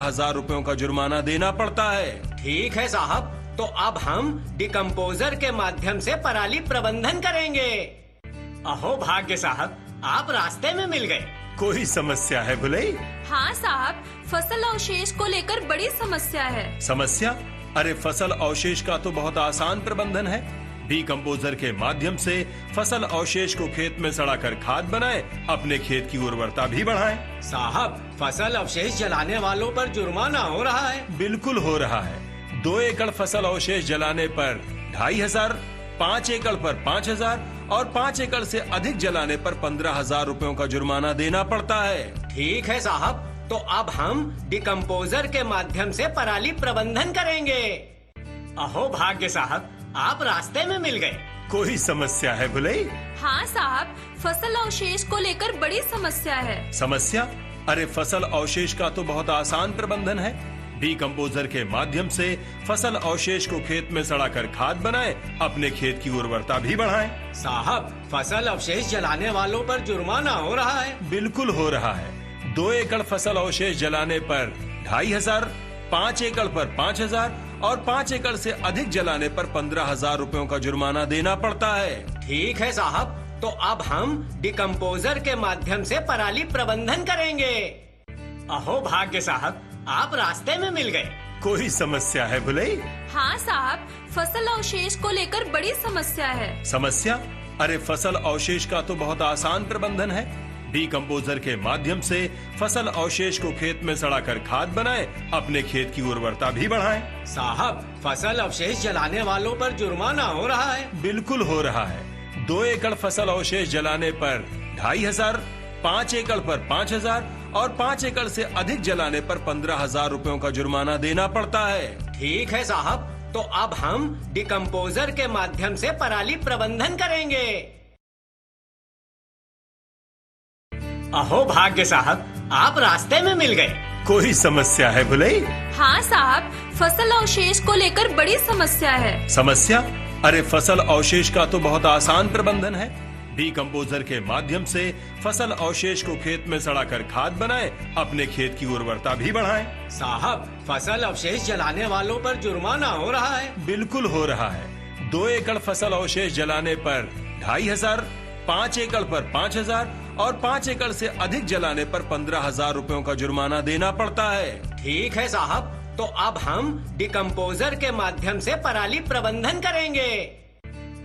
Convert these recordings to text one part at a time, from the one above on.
₹1000 का जुर्माना देना पड़ता है। ठीक है साहब, तो अब हम डिकम्पोजर के माध्यम से पराली प्रबंधन करेंगे। अहो भाग्य साहब, आप रास्ते में मिल गए। कोई समस्या है भुलई? हाँ साहब, फसल अवशेष को लेकर बड़ी समस्या है। समस्या? अरे फसल अवशेष का तो बहुत आसान प्रबंधन है। डिकम्पोजर के माध्यम से फसल अवशेष को खेत में सड़ाकर खाद बनाएं, अपने खेत की उर्वरता भी बढ़ाएं। साहब, फसल अवशेष जलाने वालों पर जुर्माना हो रहा है। बिल्कुल हो रहा है। 2 एकड़ फसल अवशेष जलाने पर 2500, 5 एकड़ पर 5000 और 5 एकड़ से अधिक जलाने पर ₹15,000 का जुर्माना देना पड़ता है। ठीक है साहब, तो अब हम डिकम्पोजर के माध्यम से पराली प्रबंधन करेंगे। अहो भाग्य साहब, आप रास्ते में मिल गए। कोई समस्या है भुलई? हाँ साहब, फसल अवशेष को लेकर बड़ी समस्या है। समस्या? अरे फसल अवशेष का तो बहुत आसान प्रबंधन है। डिकम्पोजर के माध्यम से फसल अवशेष को खेत में सड़ाकर खाद बनाएं, अपने खेत की उर्वरता भी बढ़ाएं। साहब, फसल अवशेष जलाने वालों पर जुर्माना हो रहा है। बिल्कुल हो रहा है। 2 एकड़ फसल अवशेष जलाने पर 2500, 5 एकड़ पर 5000 और 5 एकड़ से अधिक जलाने पर ₹15,000 का जुर्माना देना पड़ता है। ठीक है साहब, तो अब हम डिकम्पोजर के माध्यम से पराली प्रबंधन करेंगे। अहो भाग्य साहब, आप रास्ते में मिल गए। कोई समस्या है भुलई? हाँ साहब, फसल अवशेष को लेकर बड़ी समस्या है। समस्या? अरे फसल अवशेष का तो बहुत आसान प्रबंधन है। डिकम्पोजर के माध्यम से फसल अवशेष को खेत में सड़ाकर खाद बनाएं, अपने खेत की उर्वरता भी बढ़ाएं। साहब, फसल अवशेष जलाने वालों पर जुर्माना हो रहा है। बिल्कुल हो रहा है। 2 एकड़ फसल अवशेष जलाने पर 2500, 5 एकड़ पर 5000 और 5 एकड़ से अधिक जलाने पर ₹15,000 का जुर्माना देना पड़ता है। ठीक है साहब, तो अब हम डिकम्पोजर के माध्यम से पराली प्रबंधन करेंगे। अहो भाग्य साहब, आप रास्ते में मिल गए। कोई समस्या है भुलई? हाँ साहब, फसल अवशेष को लेकर बड़ी समस्या है। समस्या? अरे फसल अवशेष का तो बहुत आसान प्रबंधन है। डिकम्पोजर के माध्यम से फसल अवशेष को खेत में सड़ाकर खाद बनाएं, अपने खेत की उर्वरता भी बढ़ाएं। साहब, फसल अवशेष जलाने वालों पर जुर्माना हो रहा है। बिल्कुल हो रहा है। 2 एकड़ फसल अवशेष जलाने पर 2500, 5 एकड़ पर 5000 और 5 एकड़ से अधिक जलाने पर ₹15,000 का जुर्माना देना पड़ता है। ठीक है साहब, तो अब हम डिकम्पोजर के माध्यम से पराली प्रबंधन करेंगे।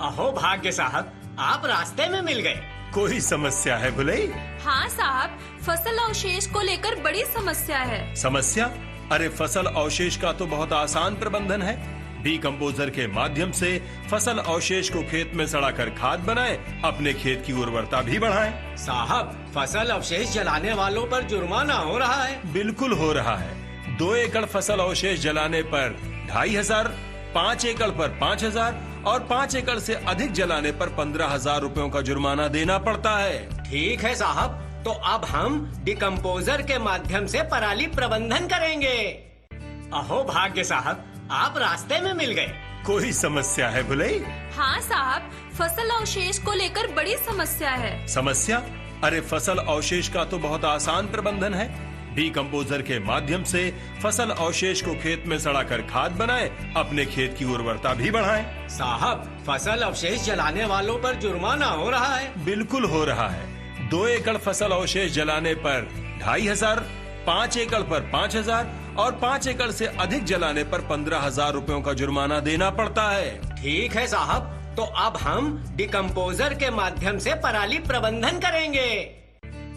अहो भाग्य साहब, आप रास्ते में मिल गए। कोई समस्या है भुलई? हाँ साहब, फसल अवशेष को लेकर बड़ी समस्या है। समस्या? अरे फसल अवशेष का तो बहुत आसान प्रबंधन है। डिकम्पोजर के माध्यम से फसल अवशेष को खेत में सड़ाकर खाद बनाएं, अपने खेत की उर्वरता भी बढ़ाएं। साहब, फसल अवशेष जलाने वालों पर जुर्माना हो रहा है। बिल्कुल हो रहा है। 2 एकड़ फसल अवशेष जलाने पर 2500, 5 एकड़ पर 5000 और 5 एकड़ से अधिक जलाने पर ₹15,000 का जुर्माना देना पड़ता है। ठीक है साहब, तो अब हम डिकम्पोजर के माध्यम से पराली प्रबंधन करेंगे। अहो भाग्य साहब, आप रास्ते में मिल गए। कोई समस्या है भुलई? हाँ साहब, फसल अवशेष को लेकर बड़ी समस्या है। समस्या? अरे फसल अवशेष का तो बहुत आसान प्रबंधन है। डिकम्पोजर के माध्यम से फसल अवशेष को खेत में सड़ाकर खाद बनाएं, अपने खेत की उर्वरता भी बढ़ाएं। साहब, फसल अवशेष जलाने वालों पर जुर्माना हो रहा है। बिल्कुल हो रहा है। 2 एकड़ फसल अवशेष जलाने पर 2500, 5 एकड़ पर 5000 और 5 एकड़ से अधिक जलाने पर ₹15,000 का जुर्माना देना पड़ता है। ठीक है साहब, तो अब हम डिकम्पोजर के माध्यम से पराली प्रबंधन करेंगे।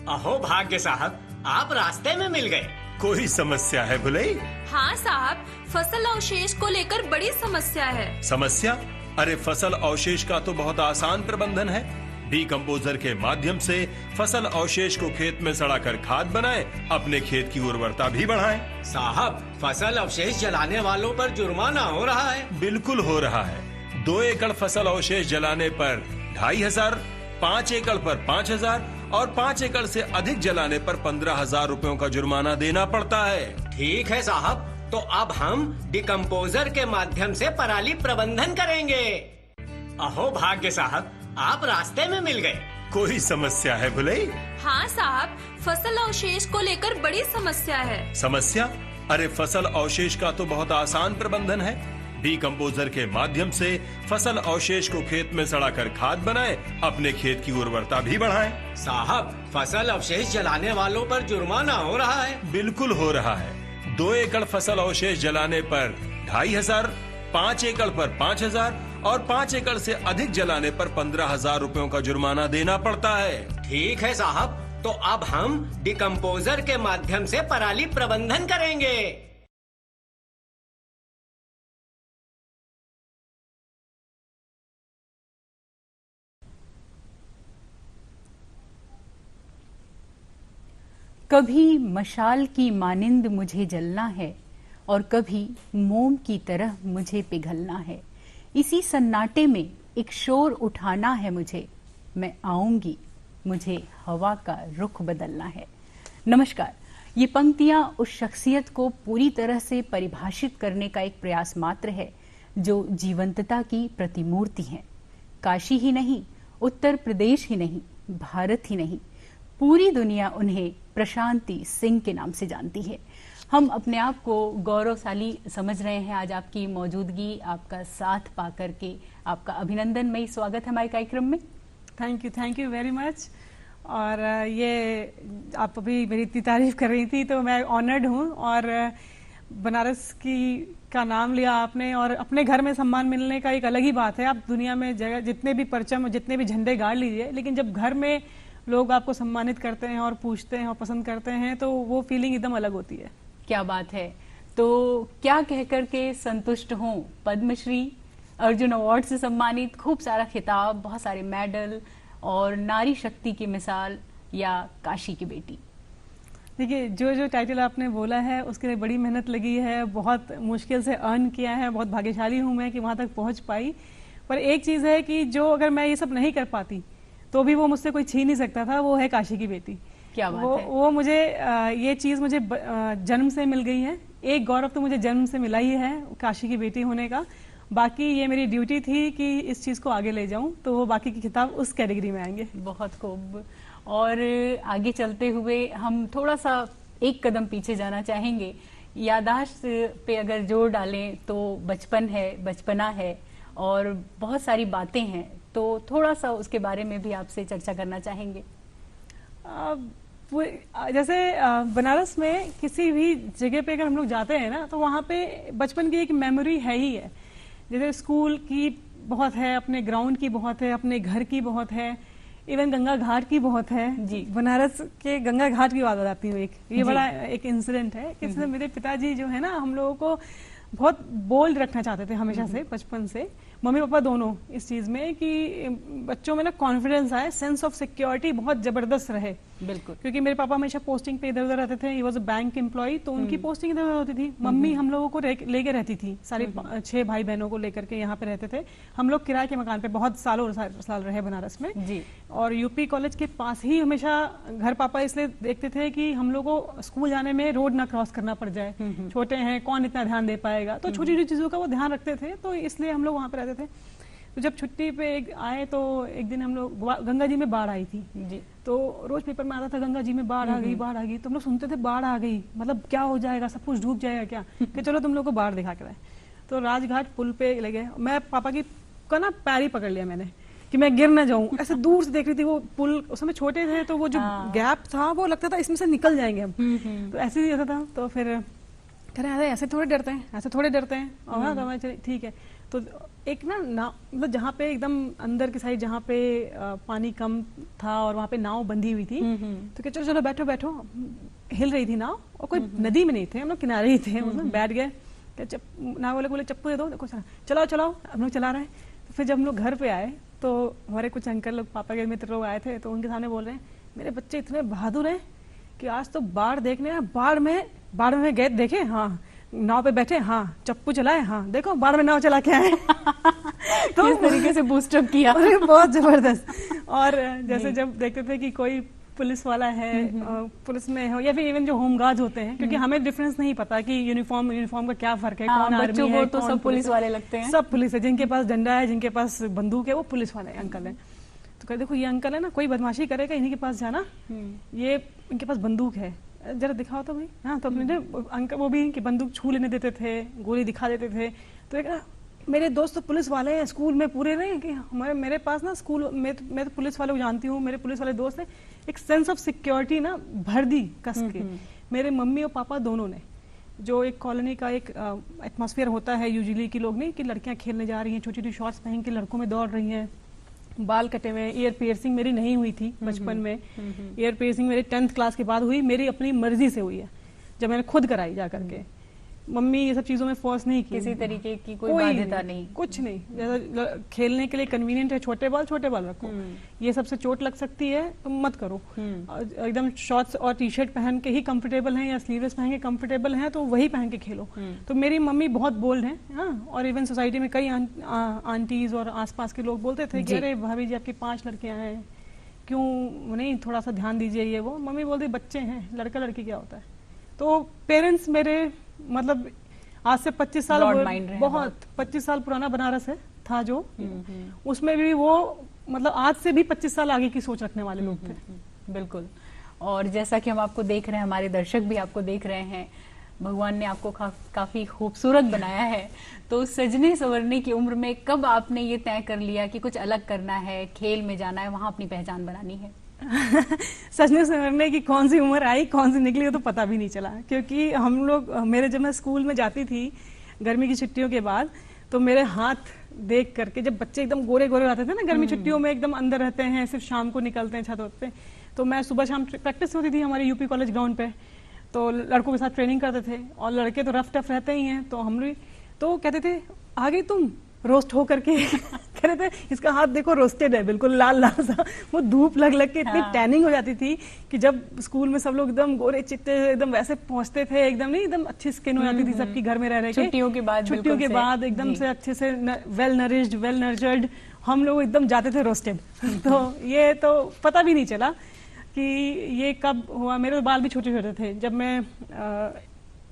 अहो भाग्य साहब, आप रास्ते में मिल गए। कोई समस्या है भुलई? हाँ साहब, फसल अवशेष को लेकर बड़ी समस्या है। समस्या? अरे फसल अवशेष का तो बहुत आसान प्रबंधन है। डिकम्पोजर के माध्यम से फसल अवशेष को खेत में सड़ाकर खाद बनाएं, अपने खेत की उर्वरता भी बढ़ाएं। साहब, फसल अवशेष जलाने वालों पर जुर्माना हो रहा है। बिल्कुल हो रहा है। 2 एकड़ फसल अवशेष जलाने पर 2500, 5 एकड़ पर 5000 और 5 एकड़ से अधिक जलाने पर ₹15,000 का जुर्माना देना पड़ता है। ठीक है साहब, तो अब हम डिकम्पोजर के माध्यम से पराली प्रबंधन करेंगे। अहो भाग्य साहब, आप रास्ते में मिल गए। कोई समस्या है भुलई? हाँ साहब, फसल अवशेष को लेकर बड़ी समस्या है। समस्या? अरे फसल अवशेष का तो बहुत आसान प्रबंधन है। डीकंपोजर के माध्यम से फसल अवशेष को खेत में सड़ाकर खाद बनाएं, अपने खेत की उर्वरता भी बढ़ाएं। साहब, फसल अवशेष जलाने वालों पर जुर्माना हो रहा है। बिल्कुल हो रहा है। 2 एकड़ फसल अवशेष जलाने पर 2500, 5 एकड़ पर 5000 और 5 एकड़ से अधिक जलाने पर 15,000 रुपयों का जुर्माना देना पड़ता है। ठीक है साहब, तो अब हम डिकम्पोजर के माध्यम से पराली प्रबंधन करेंगे। कभी मशाल की मानिंद मुझे जलना है और कभी मोम की तरह मुझे पिघलना है। इसी सन्नाटे में एक शोर उठाना है मुझे, मैं आऊंगी, मुझे हवा का रुख बदलना है। नमस्कार, ये पंक्तियां उस शख्सियत को पूरी तरह से परिभाषित करने का एक प्रयास मात्र है जो जीवंतता की प्रतिमूर्ति हैं। काशी ही नहीं, उत्तर प्रदेश ही नहीं, भारत ही नहीं, पूरी दुनिया उन्हें प्रशांति सिंह के नाम से जानती है। हम अपने आप को गौरवशाली समझ रहे हैं। आज आपकी मौजूदगी, आपका साथ पा करके आपका अभिनंदनमयी स्वागत है हमारे कार्यक्रम में। Thank you very much. और ये आप अभी मेरी इतनी तारीफ कर रही थी तो मैं ऑनर्ड हूँ। और बनारस का नाम लिया आपने और अपने घर में सम्मान मिलने का एक अलग ही बात है। आप दुनिया में जगह जितने भी परचम, जितने भी झंडे गाड़ लीजिए, लेकिन जब घर में लोग आपको सम्मानित करते हैं और पूछते हैं और पसंद करते हैं तो वो फीलिंग एकदम अलग होती है। क्या बात है। तो क्या कहकर के संतुष्ट हों? पद्मश्री, अर्जुन अवार्ड से सम्मानित, खूब सारा खिताब, बहुत सारे मेडल और नारी शक्ति की मिसाल, या काशी की बेटी? देखिए, जो टाइटल आपने बोला है उसके लिए बड़ी मेहनत लगी है, बहुत मुश्किल से अर्न किया है, बहुत भाग्यशाली हूँ मैं कि वहाँ तक पहुँच पाई। पर एक चीज़ है कि जो अगर मैं ये सब नहीं कर पाती तो भी वो मुझसे कोई छीन नहीं सकता था, वो है काशी की बेटी। क्या बात है। वो मुझे ये चीज़ मुझे जन्म से मिल गई है। एक गौरव तो मुझे जन्म से मिला ही है काशी की बेटी होने का। बाकी ये मेरी ड्यूटी थी कि इस चीज़ को आगे ले जाऊं, तो वो बाकी के खिताब उस कैटेगरी में आएंगे। बहुत खूब। और आगे चलते हुए हम थोड़ा सा एक कदम पीछे जाना चाहेंगे। याददाश्त पे अगर जोर डालें तो बचपन है, बचपना है और बहुत सारी बातें हैं, तो थोड़ा सा उसके बारे में भी आपसे चर्चा करना चाहेंगे। जैसे बनारस में किसी भी जगह पे अगर हम लोग जाते हैं ना तो वहाँ पे बचपन की एक मेमोरी है ही है। जैसे स्कूल की बहुत है, अपने ग्राउंड की बहुत है, अपने घर की बहुत है, इवन गंगा घाट की बहुत है। जी। बनारस के गंगा घाट की बात बताती हूँ। ये बड़ा एक इंसिडेंट है कि मेरे पिताजी जो है ना, हम लोगों को बहुत बोल्ड रखना चाहते थे हमेशा से, बचपन से, मम्मी पापा दोनों, इस चीज में कि बच्चों में ना कॉन्फिडेंस आए, सेंस ऑफ सिक्योरिटी बहुत जबरदस्त रहे। बिल्कुल। क्योंकि मेरे पापा हमेशा पोस्टिंग पे इधर उधर रहते थे। He was a bank employee, तो उनकी पोस्टिंग इधर उधर होती थी। मम्मी हम लोगों को लेके रहती थी, सारी 6 भाई बहनों को लेकर के यहाँ पे रहते थे हम लोग। किराए के मकान पे बहुत साल रहे बनारस में जी। और यूपी कॉलेज के पास ही हमेशा घर पापा इसलिए देखते थे कि हम लोग को स्कूल जाने में रोड ना क्रॉस करना पड़ जाए, छोटे हैं, कौन इतना ध्यान दे पाएगा, तो छोटी छोटी चीजों का वो ध्यान रखते थे, तो इसलिए हम लोग वहाँ पे रहते थे। तो जब छुट्टी पे आए तो एक दिन हम लोग, गंगा जी में बाढ़ आई थी जी। तो रोज पेपर में आता था गंगा जी में बाढ़ आ गई, बाढ़ आ गई। तो हम लोग सुनते थे बाढ़ आ गई, मतलब क्या हो जाएगा, सब कुछ डूब जाएगा क्या, कि चलो तुम लोग को बाढ़ दिखा के लाए। तो राजघाट पुल पे ले गए, मैं पापा की का ना पैर ही पकड़ लिया मैंने कि मैं गिर ना जाऊं। ऐसे दूर से देख रही थी वो पुल, उस समय छोटे थे तो वो जो गैप था वो लगता था इसमें से निकल जाएंगे हम, तो ऐसे ही होता था। तो फिर कह रहे अरे ऐसे थोड़े डरते हैं, ऐसे थोड़े डरते हैं। और हाँ, तो मैं चलिए ठीक है। तो एक ना मतलब जहाँ पे एकदम अंदर की साइड जहाँ पे पानी कम था और वहाँ पे नाव बंधी हुई थी, तो क्या चलो चलो बैठो बैठो, हिल रही थी नाव और कोई नदी में नहीं थे, हम लोग किनारे ही थे, उसमें बैठ गए। नाव वाले बोले चप्पू दे दो, देखो चलाओ चलाओ, हम लोग चला रहे हैं। तो फिर जब हम लोग घर पे आए तो हमारे कुछ अंकल लोग, पापा के मित्र लोग आए थे, तो उनके सामने बोल रहे हैं मेरे बच्चे इतने बहादुर हैं कि आज तो बाढ़ देखने, बाढ़ में गए, देखे, हाँ नाव पे बैठे, हाँ चप्पू चलाए, हाँ देखो बाढ़ में नाव चला के आए। तो इस तरीके से बूस्टअप किया। बहुत जबरदस्त। और जैसे जब देखते थे कि कोई पुलिस वाला है, पुलिस में हो या फिर इवन जो होमगार्ड होते हैं, क्योंकि हमें डिफरेंस नहीं पता कि यूनिफॉर्म का क्या फर्क है, कौन आर्मी है, तो सब पुलिस वाले लगते हैं, सब पुलिस है, जिनके पास डंडा है, जिनके पास बंदूक है, वो पुलिस वाले अंकल है। तो कहते देखो ये अंकल है ना, कोई बदमाशी करेगा इन्हीं के पास जाना, ये इनके पास बंदूक है, जरा दिखाओ तो भाई। हाँ, तो अपने अंकल वो भी कि बंदूक छू लेने देते थे, गोली दिखा देते थे। तो एक मेरे दोस्त तो पुलिस वाले हैं, स्कूल में पूरे नहीं कि हमारे मेरे पास ना स्कूल में मैं तो पुलिस वाले को जानती हूँ, मेरे पुलिस वाले दोस्त हैं, एक सेंस ऑफ सिक्योरिटी ना भर दी कस के मेरे मम्मी और पापा दोनों ने। जो एक कॉलोनी का एक एटमॉस्फेयर होता है यूजुअली कि लोग नहीं कि लड़कियां खेलने जा रही हैं, छोटी छोटी शॉर्ट्स पहन के लड़कों में दौड़ रही हैं, बाल कटे हुए हैं। ईयर पियर्सिंग मेरी नहीं हुई थी बचपन में, ईयर पियर्सिंग मेरी 10th क्लास के बाद हुई, मेरी अपनी मर्जी से हुई है, जब मैंने खुद कराई जा करके। मम्मी ये सब चीजों में फोर्स नहीं की, किसी तरीके की कोई बाध्यता नहीं, कुछ नहीं। जैसा खेलने के लिए कन्वीनियंट है, छोटे बाल रखो, ये सबसे चोट लग सकती है तो मत करो। एकदम शॉर्ट्स और टी शर्ट पहन के ही कंफर्टेबल हैं या स्लीवलेस पहन के कंफर्टेबल हैं तो वही पहन के खेलो। तो मेरी मम्मी बहुत बोल्ड है। हाँ, और इवन सोसाइटी में कई आंटीज और आसपास के लोग बोलते थे कि अरे भाभी जी आपकी 5 लड़कियां हैं, क्यों नहीं थोड़ा सा ध्यान दीजिए ये वो। मम्मी बोलती बच्चे हैं, लड़का लड़की क्या होता है। तो पेरेंट्स मेरे मतलब आज से 25 साल बहुत 25 साल पुराना बनारस है था जो, उसमें भी वो मतलब आज से भी 25 साल आगे की सोच रखने वाले लोग थे। बिल्कुल। और जैसा कि हम आपको देख रहे हैं, हमारे दर्शक भी आपको देख रहे हैं, भगवान ने आपको काफी खूबसूरत बनाया है। तो सजने संवरने की उम्र में कब आपने ये तय कर लिया कि कुछ अलग करना है, खेल में जाना है, वहां अपनी पहचान बनानी है? सजने संवरने की कौन सी उम्र आई, कौन सी निकली, तो पता भी नहीं चला। क्योंकि हम लोग जब मैं स्कूल में जाती थी गर्मी की छुट्टियों के बाद, तो मेरे हाथ देख करके, जब बच्चे एकदम गोरे गोरे आते थे ना गर्मी छुट्टियों में, एकदम अंदर रहते हैं, सिर्फ शाम को निकलते हैं छत पे, तो मैं सुबह शाम प्रैक्टिस होती थी हमारे यूपी कॉलेज ग्राउंड पे, तो लड़कों के साथ ट्रेनिंग करते थे। और लड़के तो रफ टफ रहते ही हैं, तो हम लोग तो कहते थे आ गई तुम रोस्ट हो करके कह रहे थे इसका हाथ देखो रोस्टेड है, बिल्कुल लाल लाल सा। वो धूप लग लग के इतनी टैनिंग हो जाती थी कि जब स्कूल में सब लोग एकदम गोरे चिट्टे एकदम वैसे पहुंचते थे, एकदम नहीं एकदम अच्छी स्किन हो जाती थी सबकी घर में रह रहे छुट्टियों के बाद एकदम से अच्छे से वेल नरिश्ड वेल नर्चर्ड हम लोग एकदम जाते थे रोस्टेड। तो ये तो पता भी नहीं चला कि ये कब हुआ। मेरे बाल भी छोटे छोटे थे जब मैं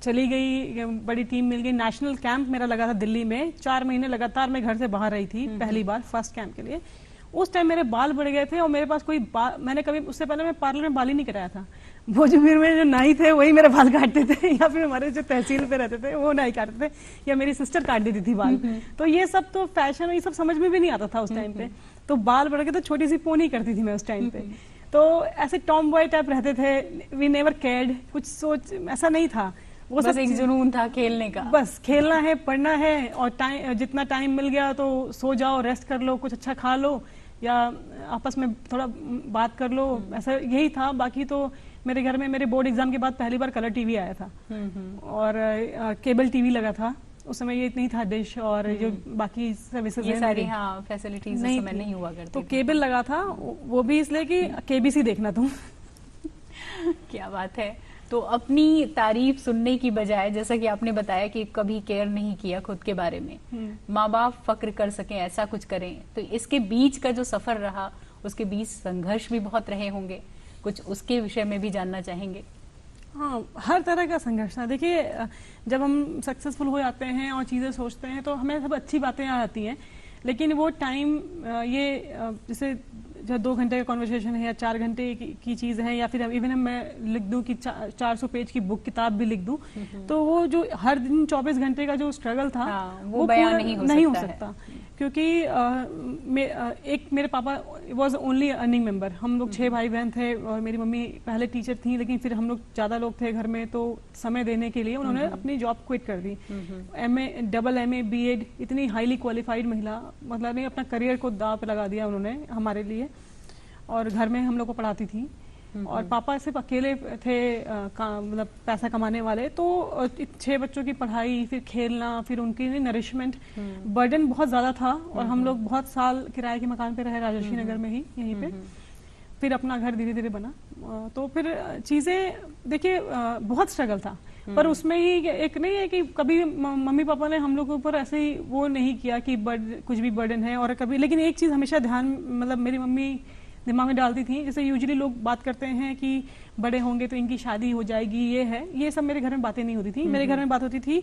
चली गई, बड़ी टीम मिल गई। नेशनल कैंप मेरा लगा था दिल्ली में, 4 महीने लगातार मैं घर से बाहर रही थी पहली बार फर्स्ट कैंप के लिए। उस टाइम मेरे बाल बढ़ गए थे और मेरे पास कोई मैंने कभी उससे पहले मैं पार्लर में बाल ही नहीं कराया था। भोजपुर में जो नाई थे वही मेरे बाल काटते थे, या फिर हमारे जो तहसील पे रहते थे वो नाई काटते थे, या मेरी सिस्टर काट देती थी बाल। तो ये सब तो फैशन ये सब समझ में भी नहीं आता था उस टाइम पे। तो बाल बढ़ गए तो छोटी सी पोनी करती थी मैं उस टाइम पे। तो ऐसे टॉम बॉय टाइप रहते थे, वी नेवर केयर्ड, कुछ सोच ऐसा नहीं था। वो बस एक जुनून था खेलने का, बस खेलना है, पढ़ना है, और जितना टाइम मिल गया तो सो जाओ, रेस्ट कर लो, कुछ अच्छा खा लो, या आपस में थोड़ा बात कर लो, ऐसा यही था। बाकी तो मेरे घर में मेरे बोर्ड एग्जाम के बाद पहली बार कलर टीवी आया था, और केबल टीवी लगा था। उस समय ये नहीं था डिश और जो बाकी सर्विसेज ये सारी फैसिलिटीज उस समय नहीं हुआ करती। तो केबल लगा था, वो भी इसलिए कि केबीसी देखना तुम। क्या बात है। तो अपनी तारीफ सुनने की बजाय, जैसा कि आपने बताया कि कभी केयर नहीं किया खुद के बारे में, माँ बाप फक्र कर सकें ऐसा कुछ करें, तो इसके बीच का जो सफर रहा उसके बीच संघर्ष भी बहुत रहे होंगे, कुछ उसके विषय में भी जानना चाहेंगे। हाँ, हर तरह का संघर्ष था। देखिए, जब हम सक्सेसफुल हो जाते हैं और चीजें सोचते हैं तो हमें सब अच्छी बातें आ जाती हैं, लेकिन वो टाइम ये जैसे जो 2 घंटे का कॉन्वर्सेशन है या 4 घंटे की चीज है, या फिर इवन मैं लिख दूं कि 400 पेज की बुक किताब भी लिख दूं, तो वो जो हर दिन 24 घंटे का जो स्ट्रगल था वो बयान नहीं हो सकता। क्योंकि एक मेरे पापा वॉज ओनली अर्निंग मेंबर। हम लोग 6 भाई बहन थे और मेरी मम्मी पहले टीचर थी, लेकिन फिर हम लोग ज्यादा लोग थे घर में, तो समय देने के लिए उन्होंने अपनी जॉब क्विट कर दी। डबल एमए बीएड, इतनी हाईली क्वालिफाइड महिला, मतलब ने अपना करियर को दांव पे लगा दिया उन्होंने हमारे लिए, और घर में हम लोग को पढ़ाती थी। और पापा सिर्फ अकेले थे मतलब पैसा कमाने वाले, तो 6 बच्चों की पढ़ाई, फिर खेलना, फिर उनकी नरिशमेंट, बर्डन बहुत ज्यादा था। और हम लोग बहुत साल किराए के मकान पे रहे राजर्षि नगर में ही, यहीं पे। फिर अपना घर धीरे धीरे बना। तो फिर चीजें देखिए बहुत स्ट्रगल था, पर उसमें ही एक नहीं है कि कभी मम्मी पापा ने हम लोग के ऊपर ऐसे ही वो नहीं किया कि कुछ भी बर्डन है। और कभी, लेकिन एक चीज हमेशा ध्यान मतलब मेरी मम्मी दिमाग में डालती थी, जैसे यूजुअली लोग बात करते हैं कि बड़े होंगे तो इनकी शादी हो जाएगी, ये है, ये सब मेरे घर में बातें नहीं होती थी। मेरे घर में बात होती थी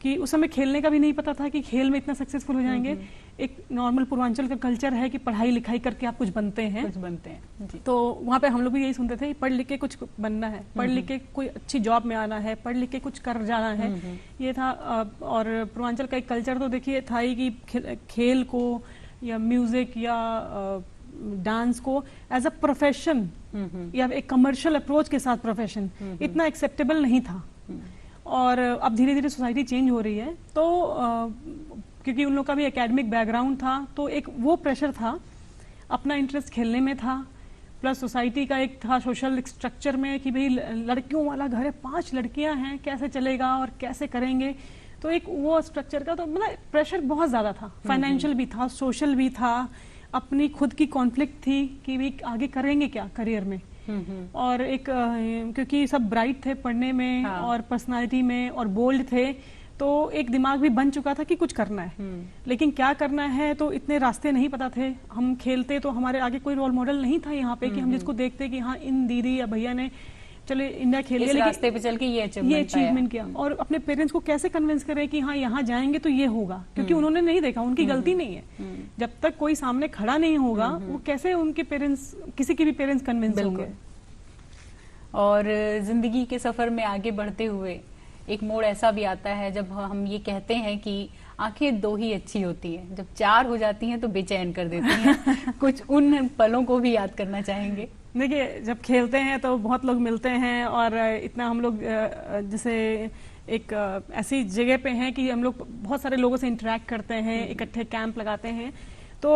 कि उस समय खेलने का भी नहीं पता था कि खेल में इतना सक्सेसफुल हो जाएंगे। एक नॉर्मल पूर्वांचल का कल्चर है कि पढ़ाई लिखाई करके आप कुछ बनते हैं, जी। तो वहाँ पे हम लोग भी यही सुनते थे, पढ़ लिख के कुछ बनना है, पढ़ लिख के कोई अच्छी जॉब में आना है, पढ़ लिख के कुछ कर जाना है, ये था। और पूर्वांचल का एक कल्चर तो देखिए था ही कि खेल को या म्यूजिक या डांस को एज अ प्रोफेशन या एक कमर्शियल अप्रोच के साथ प्रोफेशन इतना एक्सेप्टेबल नहीं था। और अब धीरे धीरे सोसाइटी चेंज हो रही है, तो क्योंकि उन लोग का भी एकेडमिक बैकग्राउंड था, तो एक वो प्रेशर था, अपना इंटरेस्ट खेलने में था, प्लस सोसाइटी का एक था सोशल स्ट्रक्चर में कि भाई लड़कियों वाला घर है, 5 लड़कियां हैं, कैसे चलेगा और कैसे करेंगे, तो एक वो स्ट्रक्चर का तो मतलब प्रेशर बहुत ज्यादा था, फाइनेंशियल भी था, सोशल भी था, अपनी खुद की कॉन्फ्लिक्ट थी कि भाई आगे करेंगे क्या करियर में। और एक क्योंकि सब ब्राइट थे पढ़ने में, हाँ। और पर्सनालिटी में और बोल्ड थे, तो एक दिमाग भी बन चुका था कि कुछ करना है, लेकिन क्या करना है तो इतने रास्ते नहीं पता थे। हम खेलते तो हमारे आगे कोई रोल मॉडल नहीं था यहाँ पे कि हम जिसको देखते कि हाँ इन दीदी या भैया ने चले इंडिया खेल लिया, रास्ते पे चल के ये अचीवमेंट किया, और अपने पेरेंट्स को कैसे कन्विंस करें कि हाँ यहाँ जाएंगे तो ये होगा, क्योंकि उन्होंने नहीं देखा, उनकी गलती नहीं है। जब तक कोई सामने खड़ा नहीं होगा वो कैसे उनके पेरेंट्स, किसी के भी पेरेंट्स कन्विंस होंगे। और जिंदगी के सफर में आगे बढ़ते हुए एक मोड़ ऐसा भी आता है जब हम ये कहते हैं कि आंखें 2 ही अच्छी होती हैं, जब 4 हो जाती हैं तो बेचैन कर देती हैं। कुछ उन पलों को भी याद करना चाहेंगे? देखिए, जब खेलते हैं तो बहुत लोग मिलते हैं, और इतना हम लोग जैसे एक ऐसी जगह पे हैं कि हम लोग बहुत सारे लोगों से इंटरेक्ट करते हैं, इकट्ठे कैंप लगाते हैं, तो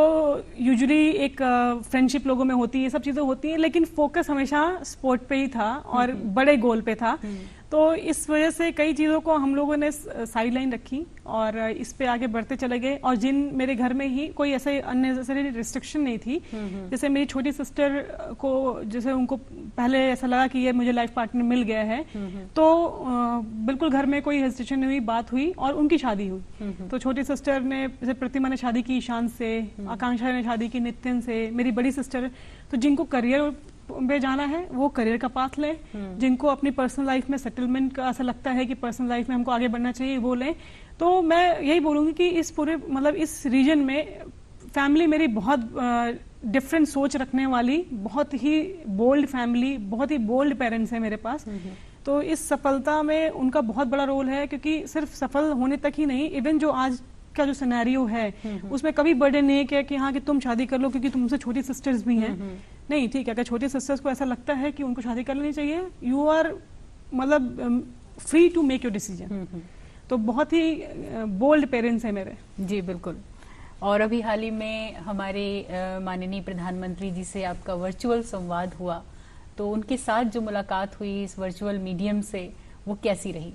यूजुअली एक फ्रेंडशिप लोगों में होती है, ये सब चीजें होती हैं, लेकिन फोकस हमेशा स्पोर्ट पे ही था और बड़े गोल पे था। तो इस वजह से कई चीजों को हम लोगों ने साइड लाइन रखी और इस पे आगे बढ़ते चले गए। और जिन मेरे घर में ही कोई ऐसे अननेसेसरी रिस्ट्रिक्शन नहीं थी, जैसे मेरी छोटी सिस्टर को, जैसे उनको पहले ऐसा लगा कि ये मुझे लाइफ पार्टनर मिल गया है, तो बिल्कुल घर में कोई हेजिटेशन नहीं हुई, बात हुई और उनकी शादी हुई। तो छोटी सिस्टर ने, जैसे प्रतिमा ने शादी की ईशान से, आकांक्षा ने शादी की नितिन से, मेरी बड़ी सिस्टर, तो जिनको करियर पे जाना है वो करियर का पाथ लें, जिनको अपनी पर्सनल लाइफ में सेटलमेंट का ऐसा लगता है कि पर्सनल लाइफ में हमको आगे बढ़ना चाहिए, वो लें। तो मैं यही बोलूंगी कि इस पूरे मतलब इस रीजन में फैमिली मेरी बहुत डिफरेंट सोच रखने वाली, बहुत ही बोल्ड फैमिली, बहुत ही बोल्ड पेरेंट्स हैं मेरे पास। तो इस सफलता में उनका बहुत बड़ा रोल है, क्योंकि सिर्फ सफल होने तक ही नहीं, इवन जो आज का जो सिनेरियो है उसमें कभी बर्डन नहीं है कि हाँ कि तुम शादी कर लो क्योंकि तुमसे छोटी सिस्टर्स भी हैं। नहीं, ठीक है, अगर छोटी सिस्टर्स को ऐसा लगता है कि उनको शादी कर लेनी चाहिए, यू आर मतलब free to make your decision. तो बहुत ही बोल्ड पेरेंट्स हैं मेरे। जी बिल्कुल। और अभी हाल ही में हमारे माननीय प्रधानमंत्री जी से आपका वर्चुअल संवाद हुआ, तो उनके साथ जो मुलाकात हुई इस वर्चुअल मीडियम से, वो कैसी रही?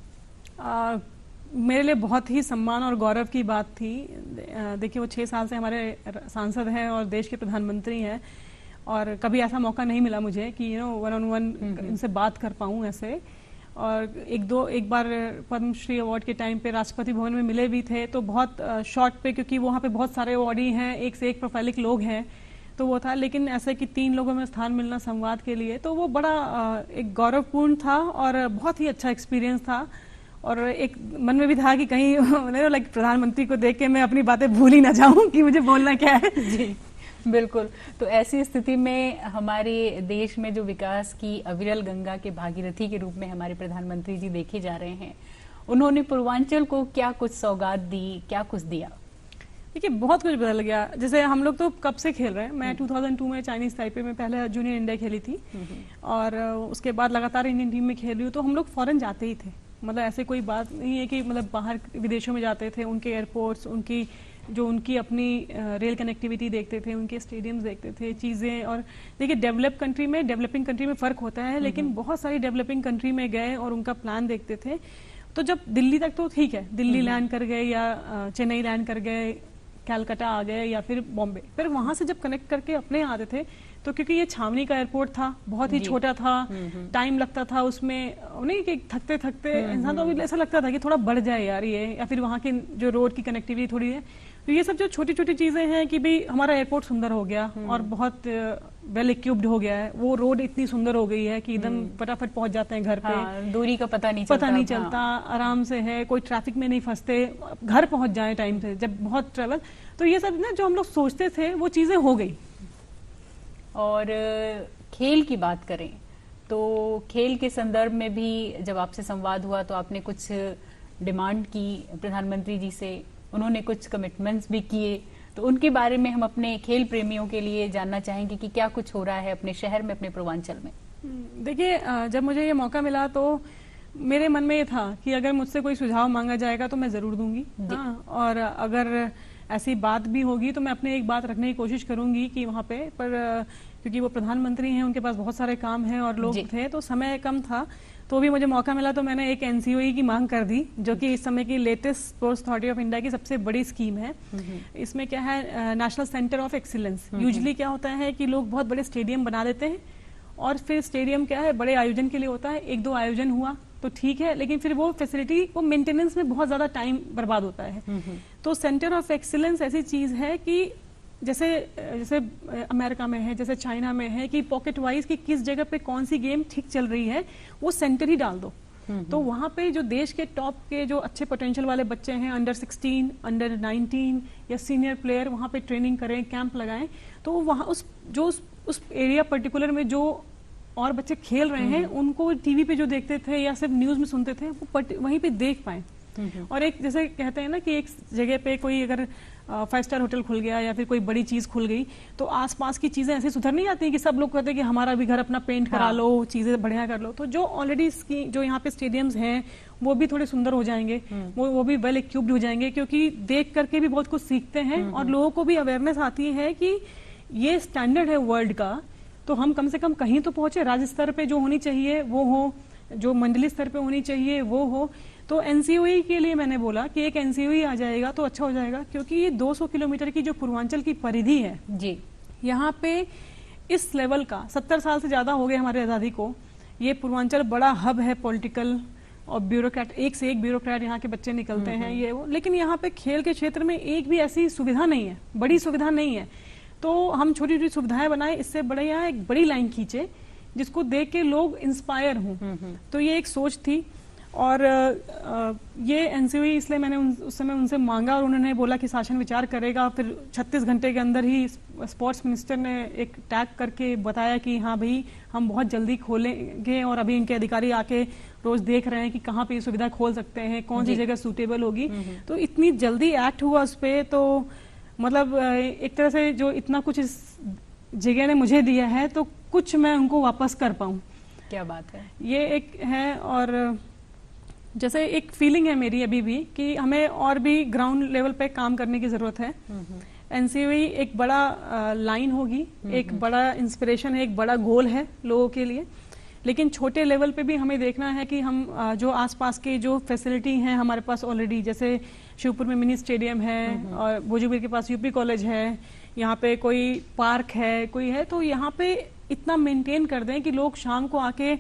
मेरे लिए बहुत ही सम्मान और गौरव की बात थी। देखिए, वो 6 साल से हमारे सांसद हैं और देश के प्रधानमंत्री हैं, और कभी ऐसा मौका नहीं मिला मुझे कि वन ऑन वन इनसे बात कर पाऊं ऐसे। और एक बार पद्मश्री अवार्ड के टाइम पे राष्ट्रपति भवन में मिले भी थे, तो बहुत शॉर्ट पे, क्योंकि वहाँ पे बहुत सारे अवार्डी हैं, एक से एक प्रोफाइलिक लोग हैं, तो वो था। लेकिन ऐसे कि 3 लोगों में स्थान मिलना संवाद के लिए, तो वो बड़ा एक गौरवपूर्ण था और बहुत ही अच्छा एक्सपीरियंस था। और एक मन में भी था कि कहीं लाइक प्रधानमंत्री को देख के मैं अपनी बातें भूल ही ना जाऊं कि मुझे बोलना क्या है। जी बिल्कुल। तो ऐसी स्थिति में हमारे देश में जो विकास की अविरल गंगा के भागीरथी के रूप में हमारे प्रधानमंत्री जी देखे जा रहे हैं, उन्होंने पूर्वांचल को क्या कुछ सौगात दी, क्या कुछ दिया? देखिए, बहुत कुछ बदल गया। जैसे हम लोग तो कब से खेल रहे हैं, मैं 2002 में चाइनीज ताइपे में पहले जूनियर इंडिया खेली थी, और उसके बाद लगातार इंडियन टीम में खेल रही हूँ। तो हम लोग फॉरेन जाते ही थे, मतलब ऐसे कोई बात नहीं है कि मतलब बाहर विदेशों में जाते थे, उनके एयरपोर्ट्स, उनकी अपनी रेल कनेक्टिविटी देखते थे, उनके स्टेडियम्स देखते थे, चीजें। और देखिए, डेवलपिंग कंट्री में फर्क होता है, लेकिन बहुत सारी डेवलपिंग कंट्री में गए और उनका प्लान देखते थे। तो जब दिल्ली तक तो ठीक है, दिल्ली लैंड कर गए या चेन्नई लैंड कर गए, कैलकाटा आ गए या फिर बॉम्बे, फिर वहां से जब कनेक्ट करके अपने आते थे, तो क्योंकि ये छावनी का एयरपोर्ट था, बहुत ही छोटा था, टाइम लगता था उसमें, नहीं कि थकते थकते इंसान, तो अभी ऐसा लगता था कि थोड़ा बढ़ जाए यार ये, या फिर वहाँ की जो रोड की कनेक्टिविटी थोड़ी है। तो ये सब जो छोटी छोटी चीजें हैं कि भाई हमारा एयरपोर्ट सुंदर हो गया और बहुत वेल इक्विप्ड हो गया है, वो रोड इतनी सुंदर हो गई है कि एकदम फटाफट पहुंच जाते हैं घर पे। हाँ, दूरी का पता नहीं चलता, आराम से है, कोई ट्रैफिक में नहीं फंसते, घर पहुंच जाए टाइम से जब बहुत ट्रेवल। तो ये सब ना जो हम लोग सोचते थे वो चीजें हो गई। और खेल की बात करें तो खेल के संदर्भ में भी जब आपसे संवाद हुआ तो आपने कुछ डिमांड की प्रधानमंत्री जी से, उन्होंने कुछ कमिटमेंट्स भी किए, तो उनके बारे में हम अपने खेल प्रेमियों के लिए जानना चाहेंगे कि क्या कुछ हो रहा है अपने शहर में, अपने पूर्वांचल में। देखिए, जब मुझे ये मौका मिला तो मेरे मन में ये था कि अगर मुझसे कोई सुझाव मांगा जाएगा तो मैं जरूर दूंगी। हाँ, और अगर ऐसी बात भी होगी तो मैं अपने एक बात रखने की कोशिश करूंगी कि वहाँ पे, पर क्योंकि वो प्रधानमंत्री हैं, उनके पास बहुत सारे काम हैं और लोग थे, तो समय कम था, तो भी मुझे मौका मिला तो मैंने एक एनसीओई की मांग कर दी, जो कि इस समय की latest sports authority of India की सबसे बड़ी स्कीम है। इसमें क्या है, national centre of excellence. Usually क्या होता है कि लोग बहुत बड़े स्टेडियम बना देते हैं और फिर स्टेडियम क्या है, बड़े आयोजन के लिए होता है, 1-2 आयोजन हुआ तो ठीक है, लेकिन फिर वो फैसिलिटी, वो मेंटेनेंस में बहुत ज्यादा टाइम बर्बाद होता है। तो सेंटर ऑफ एक्सीलेंस ऐसी चीज है कि जैसे अमेरिका में है, जैसे चाइना में है, कि पॉकेट वाइज कि किस जगह पे कौन सी गेम ठीक चल रही है, वो सेंटर ही डाल दो। तो वहां पे जो देश के टॉप के जो अच्छे पोटेंशियल वाले बच्चे हैं, अंडर 16, अंडर 19 या सीनियर प्लेयर, वहां पे ट्रेनिंग करें, कैंप लगाएं, तो वहां उस एरिया पर्टिकुलर में जो और बच्चे खेल रहे हैं, उनको टीवी पे जो देखते थे या सिर्फ न्यूज में सुनते थे, वो वहीं पे देख पाए। और एक जैसे कहते हैं ना कि एक जगह पे कोई अगर 5 स्टार होटल खुल गया या फिर कोई बड़ी चीज खुल गई, तो आसपास की चीजें ऐसे सुधर नहीं जाती कि सब लोग कहते हैं कि हमारा भी घर अपना पेंट करा लो, चीजें बढ़िया कर लो। तो जो ऑलरेडी जो यहाँ पे स्टेडियम्स हैं वो भी थोड़े सुंदर हो जाएंगे, वो भी वेल इक्विप्ड हो जाएंगे, क्योंकि देख करके भी बहुत कुछ सीखते हैं और लोगों को भी अवेयरनेस आती है कि ये स्टैंडर्ड है वर्ल्ड का, तो हम कम से कम कहीं तो पहुंचे। राज्य स्तर पे जो होनी चाहिए वो हो, जो मंडलीय स्तर पे होनी चाहिए वो हो। तो एनसीओई के लिए मैंने बोला कि एक एनसीओई आ जाएगा तो अच्छा हो जाएगा, क्योंकि ये 200 किलोमीटर की जो पूर्वांचल की परिधि है जी, यहाँ पे इस लेवल का 70 साल से ज्यादा हो गए हमारी आजादी को। ये पूर्वांचल बड़ा हब है पॉलिटिकल, और ब्यूरोक्रेट, एक से एक ब्यूरोक्रेट यहाँ के बच्चे निकलते हैं ये वो, लेकिन यहाँ पे खेल के क्षेत्र में एक भी ऐसी सुविधा नहीं है, बड़ी सुविधा नहीं है। तो हम छोटी छोटी सुविधाएं बनाए, इससे बड़े यहाँ एक बड़ी लाइन खींचे जिसको देख के लोग इंस्पायर हों। तो ये एक सोच थी, और ये एनसीओई इसलिए मैंने उस समय उनसे मांगा, और उन्होंने बोला कि शासन विचार करेगा। फिर 36 घंटे के अंदर ही स्पोर्ट्स मिनिस्टर ने एक टैग करके बताया कि हाँ भाई, हम बहुत जल्दी खोलेंगे, और अभी इनके अधिकारी आके रोज देख रहे हैं कि कहाँ पे ये सुविधा खोल सकते हैं, कौन सी जगह सूटेबल होगी। तो इतनी जल्दी एक्ट हुआ उस पर, तो मतलब एक तरह से जो इतना कुछ इस जगह ने मुझे दिया है, तो कुछ मैं उनको वापस कर पाऊं। क्या बात है, ये एक है। और जैसे एक फीलिंग है मेरी अभी भी कि हमें और भी ग्राउंड लेवल पे काम करने की जरूरत है। एनसीओई एक बड़ा लाइन होगी, एक बड़ा इंस्पिरेशन है, एक बड़ा गोल है लोगों के लिए, लेकिन छोटे लेवल पे भी हमें देखना है कि हम जो आसपास के जो फैसिलिटी हैं हमारे पास ऑलरेडी, जैसे शिवपुर में मिनी स्टेडियम है, और भोजपुर के पास यूपी कॉलेज है, यहाँ पे कोई पार्क है, कोई है, तो यहाँ पे इतना मेंटेन कर दें कि लोग शाम को आके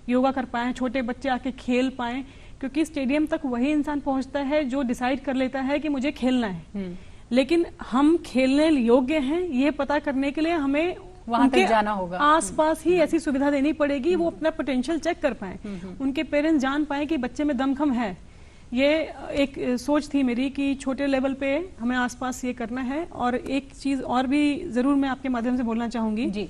योगा कर पाएं, छोटे बच्चे आके खेल पाएं, क्योंकि स्टेडियम तक वही इंसान पहुंचता है जो डिसाइड कर लेता है कि मुझे खेलना है। लेकिन हम खेलने योग्य हैं ये पता करने के लिए हमें वहां तक जाना होगा, आसपास ही ऐसी सुविधा देनी पड़ेगी, वो अपना पोटेंशियल चेक कर पाए, उनके पेरेंट्स जान पाए कि बच्चे में दमखम है। ये एक सोच थी मेरी कि छोटे लेवल पे हमें आसपास ये करना है। और एक चीज और भी जरूर मैं आपके माध्यम से बोलना चाहूंगी जी,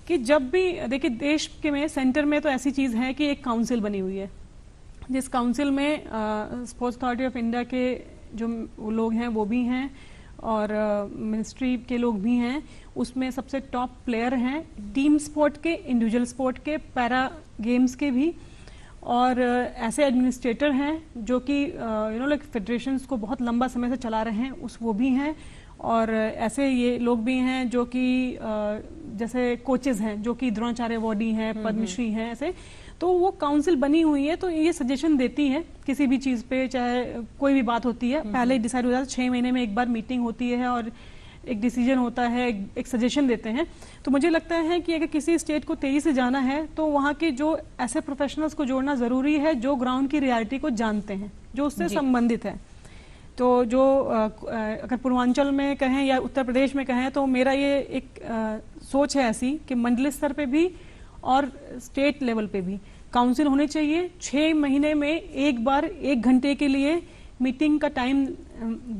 कि जब भी देखिए देश के में सेंटर में तो ऐसी चीज है कि एक काउंसिल बनी हुई है, जिस काउंसिल में स्पोर्ट्स अथॉरिटी ऑफ इंडिया के जो लोग हैं वो भी हैं, और मिनिस्ट्री के लोग भी हैं। उसमें सबसे टॉप प्लेयर हैं टीम स्पोर्ट के, इंडिविजुअल स्पोर्ट के, पैरा गेम्स के भी, और ऐसे एडमिनिस्ट्रेटर हैं जो कि लाइक फेडरेशंस को बहुत लंबा समय से चला रहे हैं, वो भी हैं। और ऐसे ये लोग भी हैं जो कि जैसे कोचेज हैं जो कि द्रोणाचार्य अवार्डी हैं, पद्मश्री हैं, ऐसे। तो वो काउंसिल बनी हुई है, तो ये सजेशन देती है किसी भी चीज पे, चाहे कोई भी बात होती है, पहले डिसाइड हो जाता है, 6 महीने में एक बार मीटिंग होती है और एक डिसीजन होता है, एक सजेशन देते हैं। तो मुझे लगता है कि अगर किसी स्टेट को तेजी से जाना है तो वहाँ के जो ऐसे प्रोफेशनल्स को जोड़ना जरूरी है जो ग्राउंड की रियलिटी को जानते हैं, जो उससे संबंधित है। तो जो अगर पूर्वांचल में कहें या उत्तर प्रदेश में कहें तो मेरा ये एक सोच है ऐसी कि मंडलीय स्तर पे भी और स्टेट लेवल पे भी काउंसिल होने चाहिए। 6 महीने में एक बार 1 घंटे के लिए मीटिंग का टाइम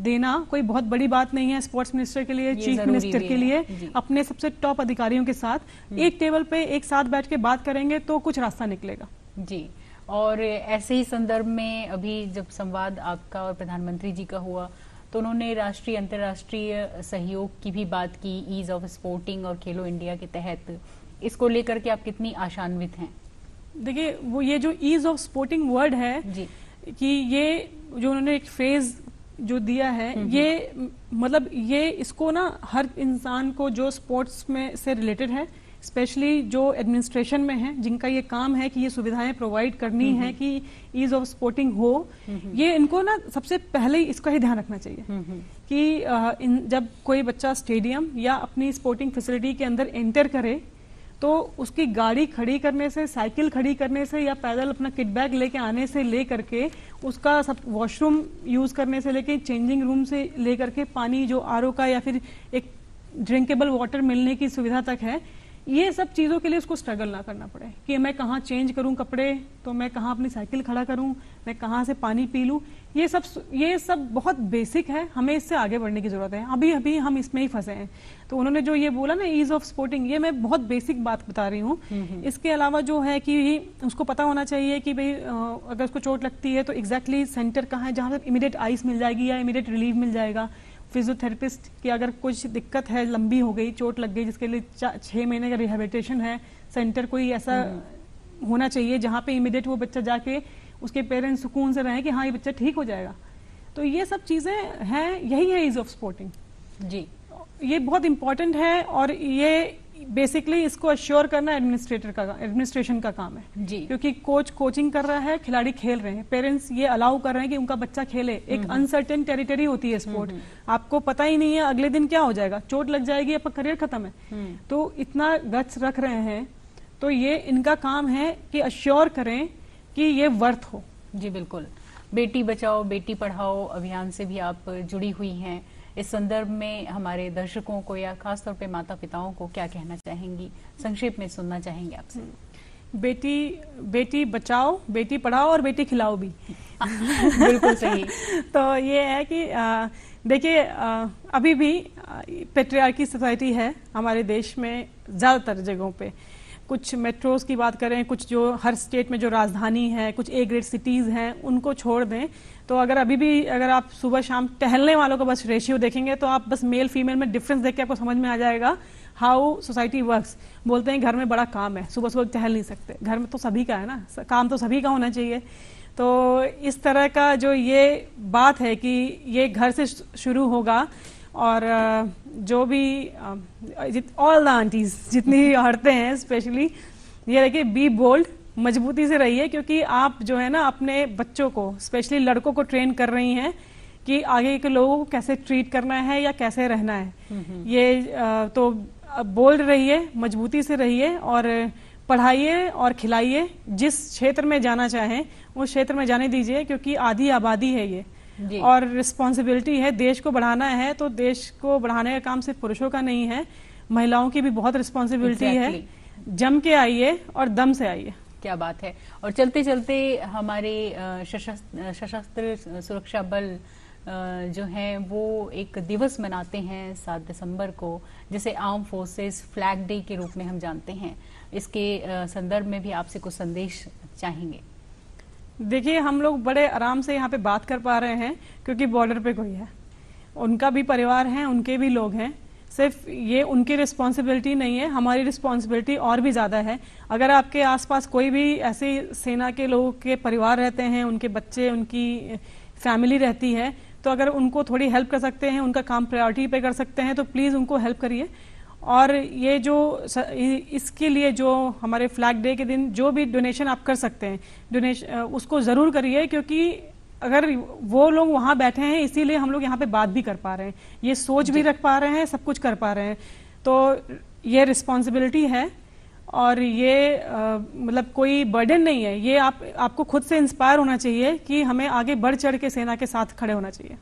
देना कोई बहुत बड़ी बात नहीं है। स्पोर्ट्स मिनिस्टर के लिए, चीफ मिनिस्टर के लिए, अपने सबसे टॉप अधिकारियों के साथ एक टेबल पे एक साथ बैठ के बात करेंगे तो कुछ रास्ता निकलेगा। जी, और ऐसे ही संदर्भ में अभी जब संवाद आपका और प्रधानमंत्री जी का हुआ तो उन्होंने राष्ट्रीय अंतर्राष्ट्रीय सहयोग की भी बात की, ईज ऑफ स्पोर्टिंग और खेलो इंडिया के तहत। इसको लेकर के आप कितनी आशान्वित हैं? देखिए, वो ये जो ईज ऑफ स्पोर्टिंग वर्ड है जी, कि ये जो उन्होंने एक फ्रेज जो दिया है, ये मतलब ये इसको ना हर इंसान को जो स्पोर्ट्स में से रिलेटेड है, स्पेशली जो एडमिनिस्ट्रेशन में है, जिनका ये काम है कि ये सुविधाएं प्रोवाइड करनी है कि ईज ऑफ स्पोर्टिंग हो, ये इनको ना सबसे पहले इसका ही ध्यान रखना चाहिए कि जब कोई बच्चा स्टेडियम या अपनी स्पोर्टिंग फैसिलिटी के अंदर एंटर करे तो उसकी गाड़ी खड़ी करने से, साइकिल खड़ी करने से या पैदल अपना किट बैग लेके आने से ले करके, उसका सब वॉशरूम यूज करने से लेके, चेंजिंग रूम से लेकर के पानी जो आरओ का या फिर एक ड्रिंकेबल वाटर मिलने की सुविधा तक है, ये सब चीजों के लिए उसको स्ट्रगल ना करना पड़े कि मैं कहाँ चेंज करूं कपड़े, तो मैं कहाँ अपनी साइकिल खड़ा करूं, मैं कहाँ से पानी पी लूं। ये सब बहुत बेसिक है, हमें इससे आगे बढ़ने की जरूरत है। अभी अभी हम इसमें ही फंसे हैं। तो उन्होंने जो ये बोला ना ईज ऑफ स्पोर्टिंग, ये मैं बहुत बेसिक बात बता रही हूँ। इसके अलावा जो है कि उसको पता होना चाहिए कि भाई अगर उसको चोट लगती है तो एग्जैक्टली सेंटर कहाँ है जहाँ से इमीडिएट आइस मिल जाएगी या इमीडिएट रिलीफ मिल जाएगा। फिजियोथेरेपिस्ट की अगर कुछ दिक्कत है, लंबी हो गई, चोट लग गई, जिसके लिए 6 महीने का रिहेबिलिटेशन है, सेंटर कोई ऐसा होना चाहिए जहाँ पे इमीडिएट वो बच्चा जाके उसके पेरेंट्स सुकून से रहे कि हाँ ये बच्चा ठीक हो जाएगा। तो ये सब चीजें हैं, यही है ईज ऑफ स्पोर्टिंग। जी, ये बहुत इंपॉर्टेंट है और ये बेसिकली इसको अश्योर करना एडमिनिस्ट्रेशन का काम है जी, क्योंकि कोच कोचिंग कर रहा है, खिलाड़ी खेल रहे हैं, पेरेंट्स ये अलाउ कर रहे हैं कि उनका बच्चा खेले। एक अनसर्टेन टेरिटरी होती है स्पोर्ट, आपको पता ही नहीं है अगले दिन क्या हो जाएगा, चोट लग जाएगी, आपका करियर खत्म है। तो इतना गट्स रख रहे हैं, तो ये इनका काम है कि अश्योर करें कि ये वर्थ हो। जी बिल्कुल। बेटी बचाओ बेटी पढ़ाओ अभियान से भी आप जुड़ी हुई हैं। इस संदर्भ में हमारे दर्शकों को या खासतौर पे माता पिताओं को क्या कहना चाहेंगी, संक्षेप में सुनना चाहेंगे आपसे? बेटी बचाओ बेटी पढ़ाओ और बेटी खिलाओ भी। बिल्कुल सही। तो ये है कि देखिए अभी भी पेट्रियार्की सोसाइटी है हमारे देश में ज्यादातर जगहों पे। कुछ मेट्रोज की बात करें, कुछ जो हर स्टेट में जो राजधानी है, कुछ ए ग्रेड सिटीज हैं, उनको छोड़ दें तो अगर आप सुबह शाम टहलने वालों का बस रेशियो देखेंगे तो आप बस मेल फीमेल में डिफरेंस देख के आपको समझ में आ जाएगा हाउ सोसाइटी वर्क्स। बोलते हैं घर में बड़ा काम है, सुबह सुबह टहल नहीं सकते, घर में तो सभी का है ना, काम तो सभी का होना चाहिए। तो इस तरह का जो ये बात है कि ये घर से शुरू होगा और जो भी ऑल द आंटीज जितनी भी औरतें हैं स्पेशली, ये देखिए बी बोल्ड, मजबूती से रहिए क्योंकि आप जो है ना अपने बच्चों को, स्पेशली लड़कों को ट्रेन कर रही हैं कि आगे के लोगों को कैसे ट्रीट करना है या कैसे रहना है। ये तो बोल्ड रहिए, मजबूती से रहिए और पढ़ाइए और खिलाइए। जिस क्षेत्र में जाना चाहें उस क्षेत्र में जाने दीजिए क्योंकि आधी आबादी है ये और रिस्पॉन्सिबिलिटी है, देश को बढ़ाना है तो देश को बढ़ाने का काम सिर्फ पुरुषों का नहीं है, महिलाओं की भी बहुत रिस्पॉन्सिबिलिटी है। जम के आइए और दम से आइए। क्या बात है। और चलते चलते हमारे सशस्त्र सुरक्षा बल जो हैं वो एक दिवस मनाते हैं 7 दिसंबर को, जिसे आर्म फोर्सेस फ्लैग डे के रूप में हम जानते हैं। इसके संदर्भ में भी आपसे कुछ संदेश चाहेंगे? देखिए, हम लोग बड़े आराम से यहाँ पे बात कर पा रहे हैं क्योंकि बॉर्डर पे कोई है, उनका भी परिवार है, उनके भी लोग हैं। सिर्फ ये उनकी रिस्पॉन्सिबिलिटी नहीं है, हमारी रिस्पॉन्सिबिलिटी और भी ज्यादा है। अगर आपके आसपास कोई भी ऐसे सेना के लोगों के परिवार रहते हैं, उनके बच्चे, उनकी फैमिली रहती है, तो अगर उनको थोड़ी हेल्प कर सकते हैं, उनका काम प्रायोरिटी पे कर सकते हैं तो प्लीज उनको हेल्प करिए। और ये जो इसके लिए जो हमारे फ्लैग डे के दिन जो भी डोनेशन आप कर सकते हैं, डोनेशन उसको जरूर करिए क्योंकि अगर वो लोग वहां बैठे हैं इसीलिए हम लोग यहाँ पे बात भी कर पा रहे हैं, ये सोच भी रख पा रहे हैं, सब कुछ कर पा रहे हैं। तो ये रिस्पॉन्सिबिलिटी है और ये मतलब कोई बर्डन नहीं है, ये आपको खुद से इंस्पायर होना चाहिए कि हमें आगे बढ़ चढ़ के सेना के साथ खड़े होना चाहिए।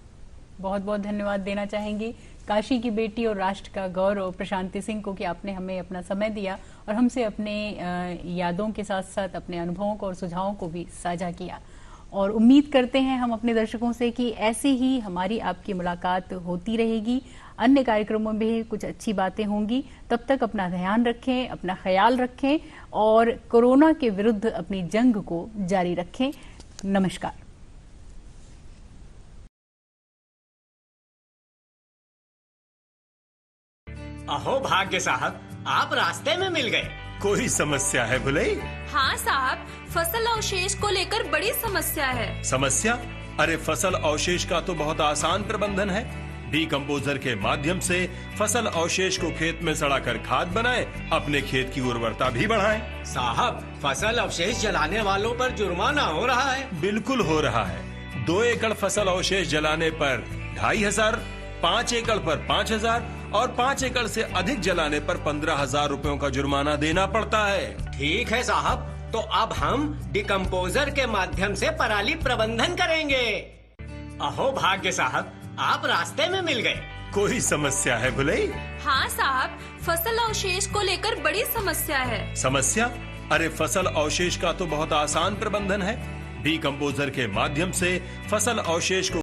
बहुत बहुत धन्यवाद देना चाहेंगे काशी की बेटी और राष्ट्र का गौरव प्रशांति सिंह को कि आपने हमें अपना समय दिया और हमसे अपने यादों के साथ साथ अपने अनुभवों को और सुझावों को भी साझा किया। और उम्मीद करते हैं हम अपने दर्शकों से कि ऐसे ही हमारी आपकी मुलाकात होती रहेगी, अन्य कार्यक्रमों में भी कुछ अच्छी बातें होंगी। तब तक अपना ध्यान रखें, अपना ख्याल रखें और कोरोना के विरुद्ध अपनी जंग को जारी रखें। नमस्कार। अहो भाग्य साहब, आप रास्ते में मिल गए। कोई समस्या है भुलई? हाँ साहब, फसल अवशेष को लेकर बड़ी समस्या है। समस्या? अरे फसल अवशेष का तो बहुत आसान प्रबंधन है। डीकंपोजर के माध्यम से फसल अवशेष को खेत में सड़ाकर खाद बनाएं, अपने खेत की उर्वरता भी बढ़ाएं। साहब, फसल अवशेष जलाने वालों पर जुर्माना हो रहा है। बिल्कुल हो रहा है। 2 एकड़ फसल अवशेष जलाने पर 2500, 5 एकड़ पर 5000 और 5 एकड़ से अधिक जलाने पर 15,000 रुपयों का जुर्माना देना पड़ता है। ठीक है साहब, तो अब हम डिकम्पोजर के माध्यम से पराली प्रबंधन करेंगे। अहो भाग्य साहब, आप रास्ते में मिल गए। कोई समस्या है भुलई? हाँ साहब, फसल अवशेष को लेकर बड़ी समस्या है। समस्या? अरे फसल अवशेष का तो बहुत आसान प्रबंधन है। डीकंपोजर के माध्यम से फसल अवशेष को